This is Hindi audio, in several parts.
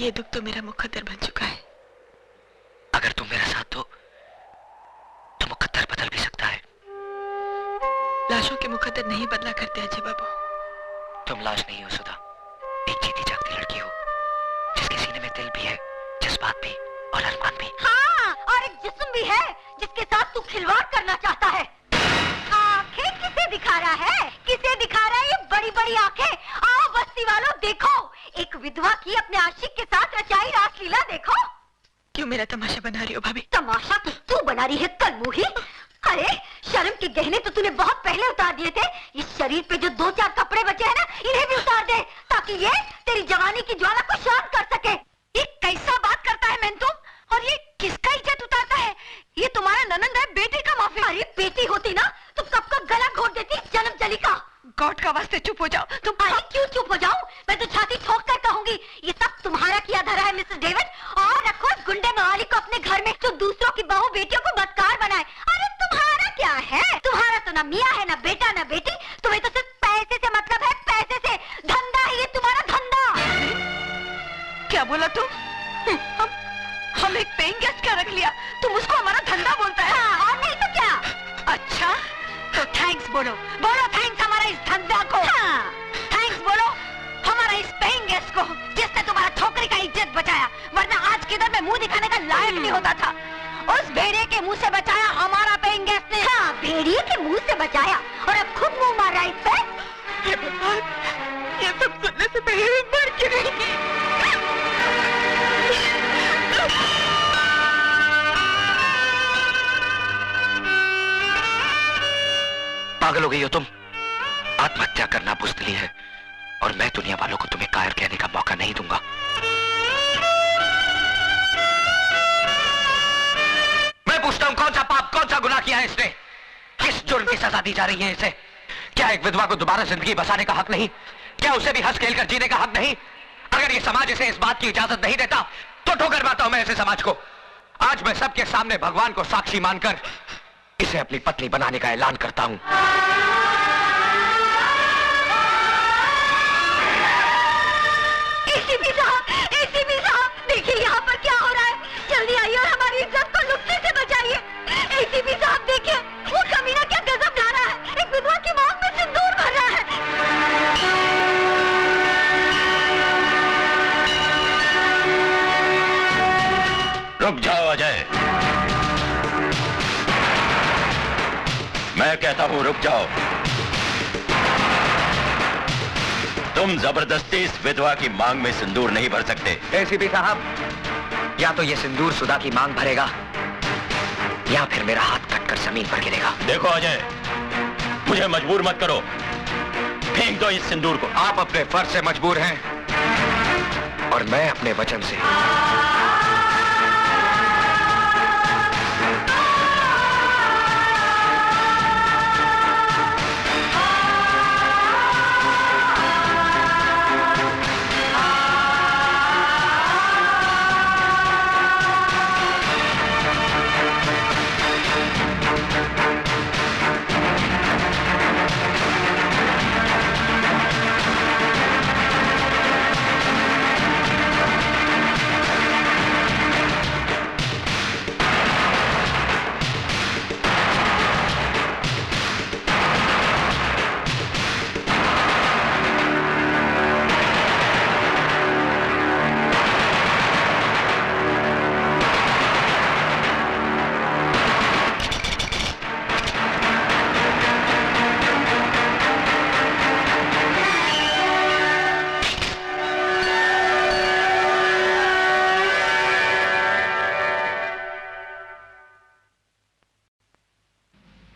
ये दुख तो मेरा मुकद्दर बन चुका है। अगर तुम मेरा साथ दो तो मुकद्दर बदल भी सकता है। लाशों के मुकद्दर नहीं बदला करते अजय बाबू। तुम लाश नहीं हो सुधा, एक जीती जागती लड़की हो जिसके सीने में दिल भी है, जज्बात भी और अरमान भी। हाँ, और एक जिस्म भी है जिसके साथ तू खिलवाड़ करना चाहता है। आंखें किसे दिखा रहा है? किसे दिखा रहा है ये बड़ी बड़ी आंखें? आओ बस्ती वालों देखो, एक विधवा की अपने आशिक के साथ रचाई रासलीला देखो। क्यों मेरा तमाशा बना रही हो भाभी? तमाशा तो तू बना रही है कलमुही। अरे शर्म के गहने तो तूने बहुत पहले उतार दिए थे। इस शरीर पे जो 2-4 कपड़े बचे हैं ना, इन्हें भी उतार दे ताकि ये तेरी जवानी की ज्वाला को शांत कर सके। ये कैसा बात करता है मैं तुम? और ये किसका इज्जत उतारता है? ये तुम्हारा ननंद है, बेटी का माफी। अरे बेटी होती ना तो कब का गला घोट देती जन्म जली का। गॉड का वास्ते चुप हो जाओ तुम। अरे क्यों चुप हो जाऊं? मैं तो छाती ठोक कर कहूंगी ये सब तुम्हारा किया धरा है मिसेस डेविड। और रखो इस गुंडे मवाली को अपने घर में जो दूसरों की बहू बेटियों को बदकार बनाए। अरे तुम्हारा क्या है? तुम्हारा तो ना मियाँ है, ना बेटा, ना बेटी। तुम्हें तो सिर्फ पैसे से मतलब है, पैसे से। धंधा है ये तुम्हारा, धंधा। क्या बोला तुम? हम एक पेइंग गेस्ट क्या रख लिया, तुम उसको हमारा धंधा बोलता है? हाँ, और नहीं तो क्या। अच्छा तो थैंक्स बोलो, बोलो थैंक्स हमारा इस धंधा को। हाँ, थैंक्स बोलो हमारा इस पेइंग गेस्ट को जिसने तुम्हारा छोकरी का इज्जत बचाया, वरना आज किधर में मुंह दिखाने का लायक नहीं होता था। उस भेड़िए के मुंह से बचाया हमारा पेइंग गेस्ट ने। हाँ, भेड़िए के मुंह से बचाया और अब खुद मुंह मार रहा है इस पे। हे भगवान, ये सब सुनने से पहले मर क्यों नहीं? पागल हो गई हो तुम? आत्महत्या करना बुज़दिली है और मैं दुनिया वालों को तुम्हें कायर कहने का मौका नहीं दूंगा। मैं पूछता हूं कौन सा पाप, कौन सा गुनाह किया है इसने? किस जुर्म की सजा दी जा रही है इसे? क्या एक विधवा को दोबारा जिंदगी बसाने का हक नहीं? क्या उसे भी हंस खेल कर जीने का हक नहीं? अगर ये समाज इसे इस बात की इजाजत नहीं देता तो ठोकर मारता हूं मैं ऐसे समाज को। आज मैं सबके सामने भगवान को साक्षी मानकर इसे अपनी पत्नी बनाने का ऐलान करता हूं। एसीपी साहब, देखिए यहाँ पर क्या हो रहा है। जल्दी आइए और हमारी इज्जत को लुटने से बचाइए। एसीपी साहब देखिए, वो कमीना क्या गजब ला रहा है। एक विधवा की मौत में सिंदूर भर रहा है। रुक जाओ अजय, मैं कहता हूं रुक जाओ। तुम जबरदस्ती इस विधवा की मांग में सिंदूर नहीं भर सकते। एसीपी साहब, या तो ये सिंदूर सुधा की मांग भरेगा या फिर मेरा हाथ कटकर जमीन पर गिरेगा। देखो अजय, मुझे मजबूर मत करो, फेंक दो इस सिंदूर को। आप अपने फर्ज से मजबूर हैं और मैं अपने वचन से।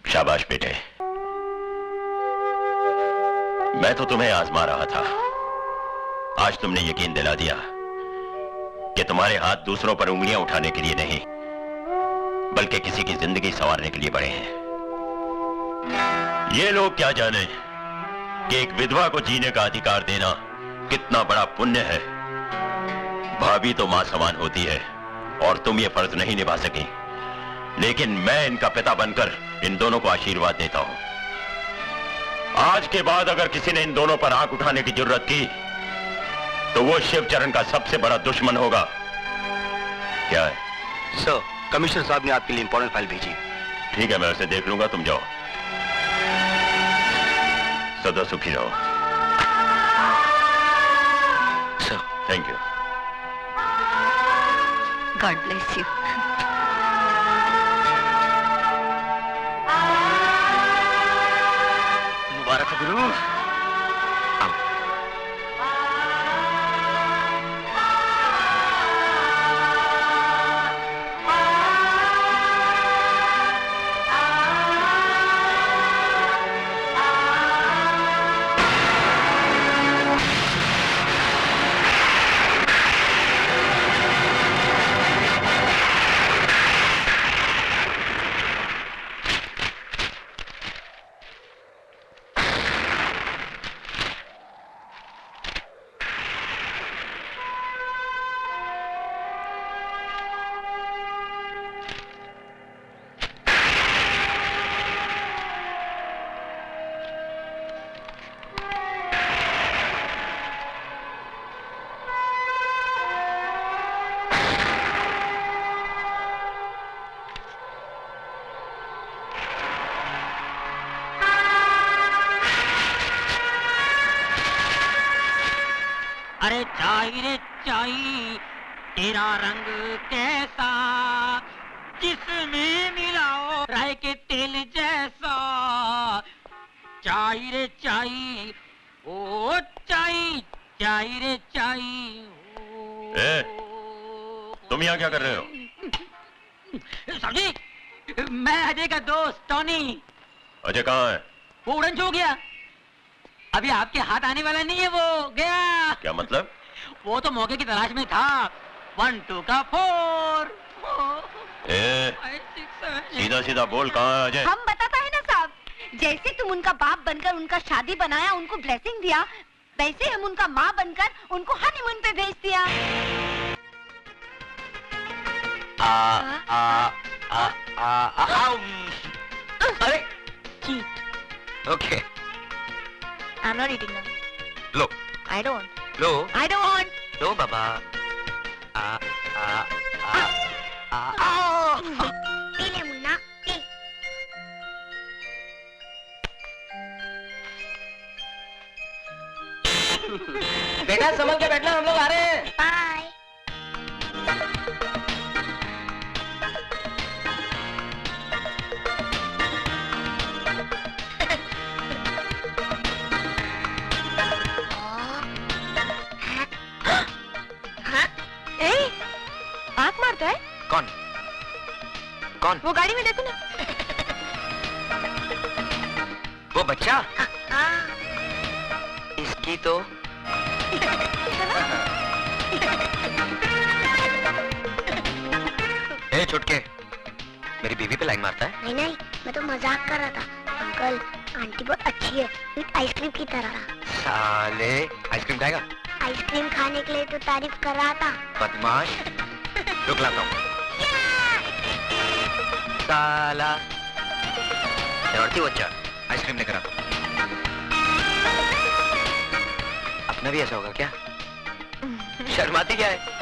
शाबाश बेटे, मैं तो तुम्हें आजमा रहा था। आज तुमने यकीन दिला दिया कि तुम्हारे हाथ दूसरों पर उंगलियां उठाने के लिए नहीं, बल्कि किसी की जिंदगी संवारने के लिए बड़े हैं। ये लोग क्या जाने कि एक विधवा को जीने का अधिकार देना कितना बड़ा पुण्य है। भाभी तो मां समान होती है और तुम ये फर्ज नहीं निभा सकी, लेकिन मैं इनका पिता बनकर इन दोनों को आशीर्वाद देता हूं। आज के बाद अगर किसी ने इन दोनों पर आंख उठाने की जरूरत की तो वो शिवचरण का सबसे बड़ा दुश्मन होगा। क्या है? सर, कमिश्नर साहब ने आपके लिए इंपॉर्टेंट फाइल भेजी। ठीक है, मैं उसे देख लूंगा, तुम जाओ। सदा सुखी रहो। Sir, thank you. God bless you. मुबारक हो गुरु। अरे चाई रे चाई तेरा रंग कैसा, जिसमें मिलाओ राय के तेल जैसा। चाई रे चाई, ओ चाई, चाई रे चाई। ए, तुम यहाँ क्या कर रहे हो? समझी, मैं अजय का दोस्त टॉनी। अजय कहाँ है? वो उड़न छू गया, अभी आपके हाथ आने वाला नहीं है, वो गया। क्या मतलब? वो तो मौके की तलाश में था। 1 2 का 4। ए, सीधा सीधा बोल, कहाँ है अजय? हम बताता है ना साहब, जैसे तुम उनका बाप बनकर उनका शादी बनाया, उनको ब्लेसिंग दिया, वैसे हम उनका माँ बनकर उनको हनीमून पे भेज दिया। अरे okay, I'm not eating now. Low I don't. Low I don't want. Low Baba. P ले मुन्ना, पी। बेटा संभल के बैठना, हम लोग आ रहे हैं। Bye. आँख मारता है? कौन कौन? वो गाड़ी में देखो ना। वो बच्चा? इसकी तो ए छुटके, मेरी बीवी पे लाइन मारता है? नहीं नहीं, मैं तो मजाक कर रहा था। अंकल, आंटी बहुत अच्छी है, आइसक्रीम की तरह। साले, आइसक्रीम खाएगा? आइसक्रीम खाने के लिए तो तारीफ कर रहा था। बदमाश, रुक लाता हूँ। साला शरारती बच्चा, आइसक्रीम लेकर आता हूँ। अपना भी ऐसा होगा क्या? शर्माती क्या है?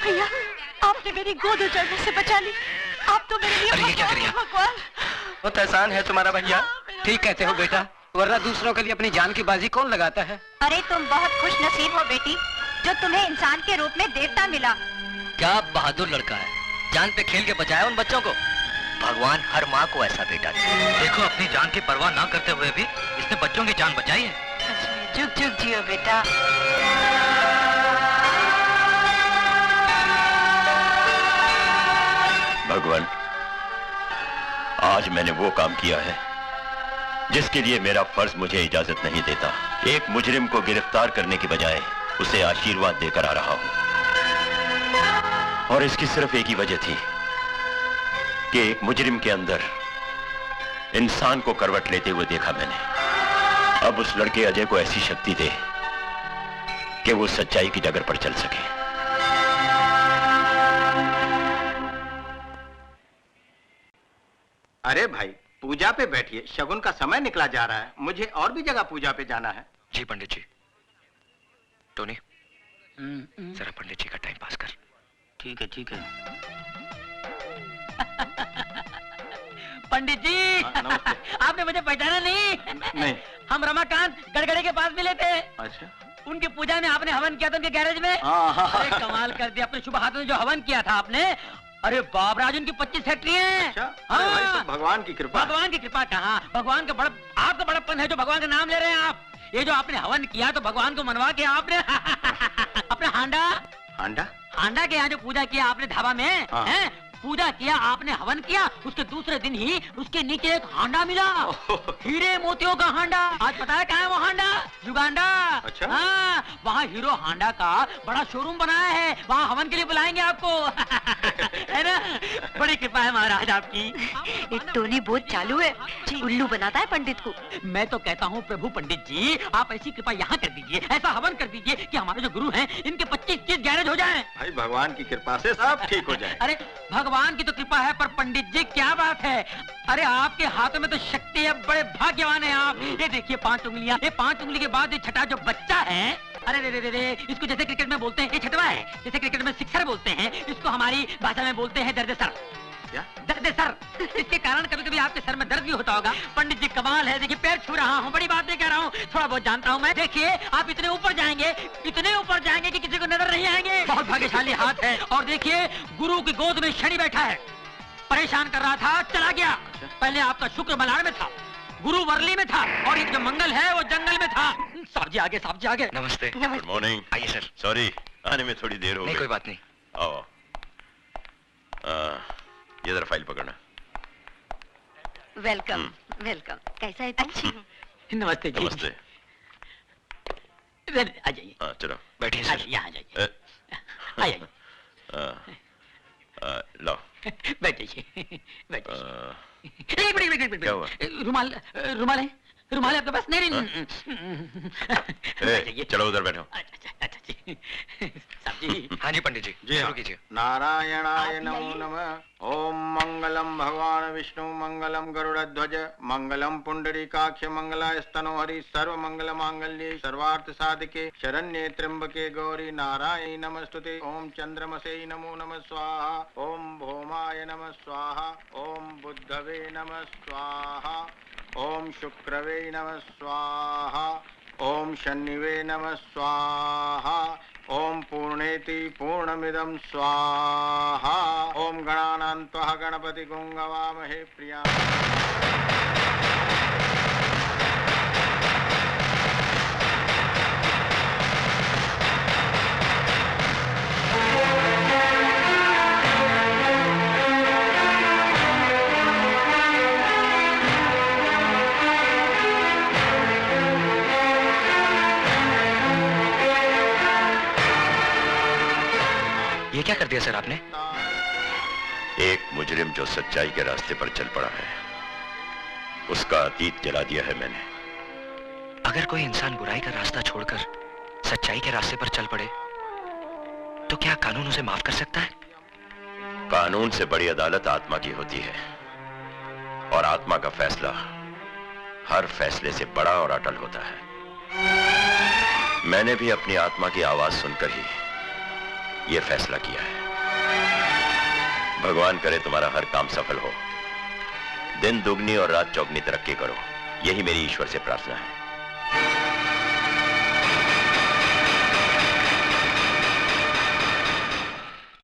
भैया, आपने मेरी गोद उजड़ने से बचा ली। आप तो मेरे लिए अरे ये क्या कर रही है? भगवान। बहुत एहसान है तुम्हारा भैया। ठीक कहते हो बेटा, वरना दूसरों के लिए अपनी जान की बाजी कौन लगाता है। अरे तुम बहुत खुश नसीब हो बेटी, जो तुम्हें इंसान के रूप में देवता मिला। क्या बहादुर लड़का है, जान पे खेल के बचाया उन बच्चों को। भगवान हर माँ को ऐसा बेटा दे। देखो अपनी जान की परवाह ना करते हुए भी इसने बच्चों की जान बचाई है। जुग जुग जियो बेटा। भगवान, आज मैंने वो काम किया है जिसके लिए मेरा फर्ज मुझे इजाजत नहीं देता। एक मुजरिम को गिरफ्तार करने की बजाय उसे आशीर्वाद देकर आ रहा हूं, और इसकी सिर्फ एक ही वजह थी कि एक मुजरिम के अंदर इंसान को करवट लेते हुए देखा मैंने। अब उस लड़के अजय को ऐसी शक्ति दे कि वो सच्चाई की डगर पर चल सके। अरे भाई, पूजा पे बैठिए, शगुन का समय निकला जा रहा है। मुझे और भी जगह पूजा पे जाना है। जी पंडित जी। टोनी, जरा पंडित जी का टाइम पास कर। ठीक है ठीक है। पंडित जी, आपने मुझे पहचाना नहीं? नहीं। हम रमाकांत गड़गड़े के पास मिले थे। अच्छा। उनकी पूजा में आपने हवन किया था उनके गैरेज में। अरे कमाल कर दिया, अपने शुभ हाथों में जो हवन किया था आपने। अरे बाप राज, उनकी 25 फैक्ट्री है। अच्छा? अरे भाई, तो भगवान की कृपा। भगवान की कृपा कहाँ, भगवान का बड़ा, आपका बड़प्पन है जो भगवान का नाम ले रहे हैं आप। ये जो आपने हवन किया तो भगवान को मनवा के आपने अपना हांडा हांडा के यहाँ जो पूजा किया आपने ढाबा में, हाँ। हैं? पूजा किया आपने, हवन किया, उसके दूसरे दिन ही उसके नीचे एक हांडा मिला। हीरे मोतियों का हांडा। आज पता है कहाँ है वो हांडा? युगांडा। अच्छा? हाँ, वहाँ हीरो हांडा का बड़ा शोरूम बनाया है, वहाँ हवन के लिए बुलाएंगे आपको। है ना? बड़ी कृपा है महाराज आपकी। एक टोनी बहुत चालू है, उल्लू बनाता है पंडित को। मैं तो कहता हूँ प्रभु पंडित जी, आप ऐसी कृपा यहाँ कर दीजिए, ऐसा हवन कर दीजिए कि हमारे जो गुरु हैं इनके 25-30 गैरेज हो जाएं। भाई, भगवान की कृपा से सब ठीक हो जाए। अरे भगवान की तो कृपा है, पर पंडित जी क्या बात है, अरे आपके हाथों में तो शक्ति है, बड़े भाग्यवान हैं आप। ये देखिए 5 उंगलियां, ये 5 उंगली के बाद ये छठा जो बच्चा है, अरे रे रे रे, इसको जैसे क्रिकेट में बोलते हैं ये छठवा है, जैसे क्रिकेट में सिक्सर बोलते हैं, इसको हमारी भाषा में बोलते हैं दर्द सर। क्या? दर्द सर। इसके कारण कभी कभी आपके सर में दर्द भी होता होगा। पंडित जी कमाल है, देखिए पैर छू रहा हूँ, बड़ी बात नहीं कह रहा हूँ, थोड़ा बहुत जानता हूँ मैं। देखिए आप इतने ऊपर जाएंगे कि किसी को नजर नहीं आएंगे। बहुत भाग्यशाली हाथ है। और देखिए गुरु की गोद में शनि बैठा है, परेशान कर रहा था, चला गया। पहले आपका शुक्र मलाड़ में था, गुरु वर्ली में था, और ये जो मंगल है वो जंगल में था। साहब जी आगे। नमस्ते। Good morning. आइए सर। सॉरी, आने में थोड़ी देर हो नहीं गई। कोई बात नहीं। आओ। ये जरा फाइल पकड़ना। Welcome welcome. कैसा है तू? अच्छी। नमस्ते जी। नमस्ते। आ जाइए। हाँ, चलो बैठिए आ सर। जाइए, यहाँ आ जाइए। आ जाइए। लो। बैठिए। एक मिनट। क्या हुआ? रुमाल है आपके पास? नहीं। ए, चलो उधर बैठो। अच्छा जी। साहब जी। हाँ जी पंडित जी, जी शुरू हाँ। कीजिए। नारायणाय नमो नमः। ओम मंगलम भगवान विष्णु, मंगलम गरुड़ध्वज, मंगलम पुंडरीकाक्ष, मंगलास्तनो हरि, सर्व मंगल मांगल्ये, सर्वार्थ साधके, शरण्ये त्र्यंबके गौरी, नारायणी नमस्तुते। ओम चंद्रमसे नमो नमः स्वाहा, ओम भौमाय नमः स्वाहा, ओम बुद्धवे नमः स्वाहा, ओम शुक्रवे नमः स्वाहा, ओम शनिवे नमः स्वाहा, ओम पूर्णेति पूर्णमिदं स्वाहा, ओम गणानान्त्वा गणपति गुंगवामहे प्रिया। ये क्या कर दिया सर आपने? एक मुजरिम जो सच्चाई के रास्ते पर चल पड़ा है, उसका अतीत जला दिया है मैंने। अगर कोई इंसान बुराई का रास्ता छोड़कर सच्चाई के रास्ते पर चल पड़े तो क्या कानून उसे माफ कर सकता है? कानून से बड़ी अदालत आत्मा की होती है, और आत्मा का फैसला हर फैसले से बड़ा और अटल होता है। मैंने भी अपनी आत्मा की आवाज सुनकर ही यह फैसला किया है। भगवान करे तुम्हारा हर काम सफल हो, दिन दुगनी और रात चौगनी तरक्की करो, यही मेरी ईश्वर से प्रार्थना है।